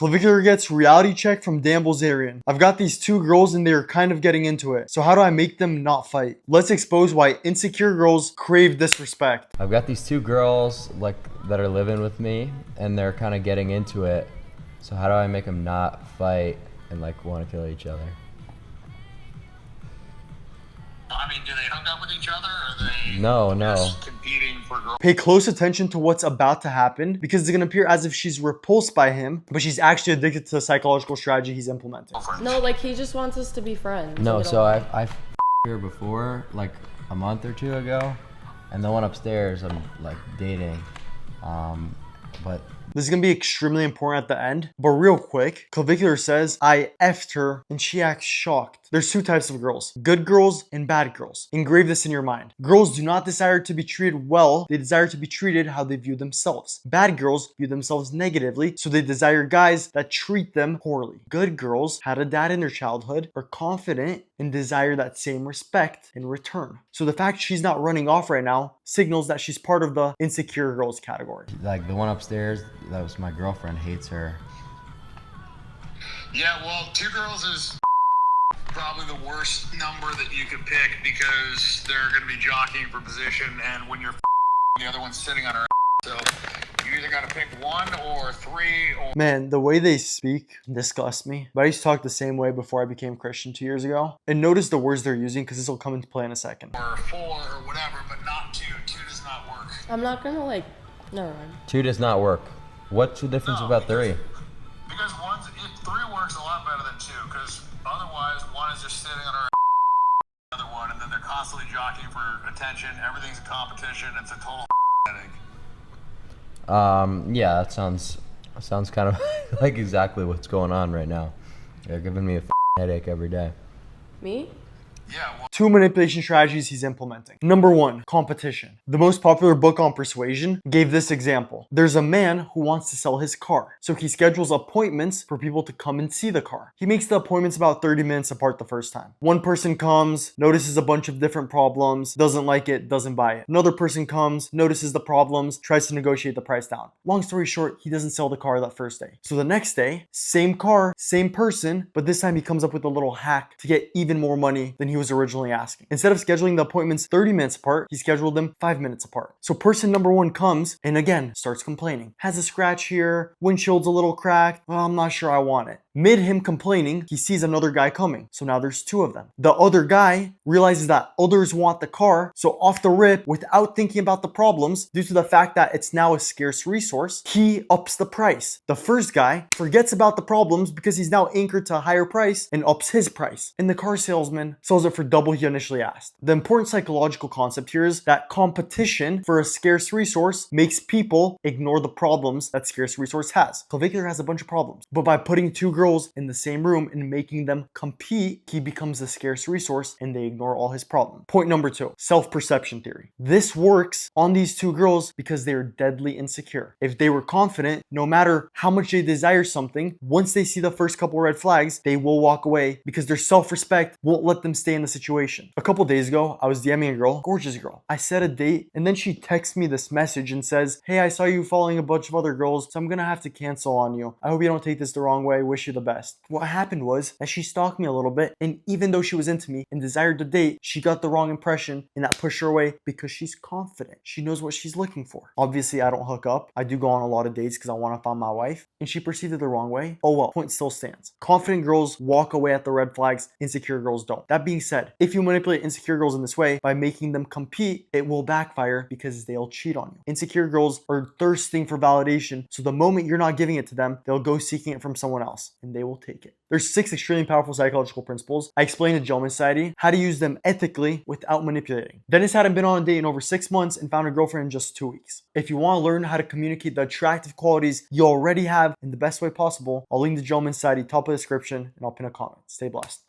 Clavicular gets reality check from Dan Bilzerian. I've got these two girls and they're kind of getting into it. So how do I make them not fight? Let's expose why insecure girls crave disrespect. I've got these two girls like that are living with me and they're kind of getting into it. So how do I make them not fight and like want to kill each other? I mean, do they hook up with each other, or are they No. just competing for girls? Pay close attention to what's about to happen because it's going to appear as if she's repulsed by him, but she's actually addicted to the psychological strategy he's implementing. No, like he just wants us to be friends. No, so I've her before, like a month or two ago, and the one upstairs I'm like dating, but This is going to be extremely important at the end, but real quick, Clavicular says, I effed her, and she acts shocked. There's two types of girls, good girls and bad girls. Engrave this in your mind. Girls do not desire to be treated well, they desire to be treated how they view themselves. Bad girls view themselves negatively, so they desire guys that treat them poorly. Good girls had a dad in their childhood, are confident, and desire that same respect in return. So the fact she's not running off right now signals that she's part of the insecure girls category. like the one upstairs, that was my girlfriend, hates her. Yeah, well, two girls is probably the worst number that you could pick because they're going to be jockeying for position, and when you're the other one's sitting on her so you either got to pick one or three or... Man, the way they speak disgusts me. But I used to talk the same way before I became Christian 2 years ago. And notice the words they're using because this will come into play in a second. Or four or whatever, but not two. Two does not work. I'm not gonna like. Never mind. 2 does not work. What's the difference about 3? Because three works a lot better than two, because otherwise one is just sitting on her other one, and then they're constantly jockeying for attention. Everything's a competition. It's a total headache. Yeah, that sounds kind of like exactly what's going on right now. They're giving me a headache every day. Me? Yeah, well, 2 manipulation strategies he's implementing. Number 1, competition. The most popular book on persuasion gave this example. There's a man who wants to sell his car, so he schedules appointments for people to come and see the car. He makes the appointments about 30 minutes apart the first time. One person comes, notices a bunch of different problems, doesn't like it, doesn't buy it. Another person comes, notices the problems, tries to negotiate the price down. Long story short, he doesn't sell the car that first day. So the next day, same car, same person, but this time he comes up with a little hack to get even more money than he was originally asking. Instead of scheduling the appointments 30 minutes apart, he scheduled them 5 minutes apart. So person number 1 comes and again starts complaining. Has a scratch here, windshield's a little cracked, well, I'm not sure I want it. Mid him complaining, he sees another guy coming. So now there's 2 of them. The other guy realizes that others want the car, so off the rip, without thinking about the problems, due to the fact that it's now a scarce resource, he ups the price. The first guy forgets about the problems because he's now anchored to a higher price and ups his price. And the car salesman sells it for double he initially asked. The important psychological concept here is that competition for a scarce resource makes people ignore the problems that scarce resource has. Clavicular has a bunch of problems, but by putting 2 girls in the same room and making them compete, he becomes a scarce resource and they ignore all his problems. Point number 2, self-perception theory. This works on these 2 girls because they are deadly insecure. If they were confident, no matter how much they desire something, once they see the first couple red flags, they will walk away because their self-respect won't let them stay in the situation. A couple days ago, I was DMing a girl, gorgeous girl. I set a date and then she texts me this message and says, hey, I saw you following a bunch of other girls, so I'm gonna have to cancel on you. I hope you don't take this the wrong way. Wish you the best. What happened was that she stalked me a little bit, and even though she was into me and desired to date, she got the wrong impression and that pushed her away because she's confident. She knows what she's looking for. Obviously, I don't hook up. I do go on a lot of dates because I want to find my wife, and she perceived it the wrong way. Oh well, point still stands. Confident girls walk away at the red flags, insecure girls don't. That being said, if you manipulate insecure girls in this way by making them compete, it will backfire because they'll cheat on you. Insecure girls are thirsting for validation, so the moment you're not giving it to them, they'll go seeking it from someone else and they will take it. There's 6 extremely powerful psychological principles. I explained in Gentleman Society how to use them ethically without manipulating. Dennis hadn't been on a date in over 6 months and found a girlfriend in just 2 weeks. If you want to learn how to communicate the attractive qualities you already have in the best way possible, I'll link the Gentleman Society top of the description and I'll pin a comment. Stay blessed.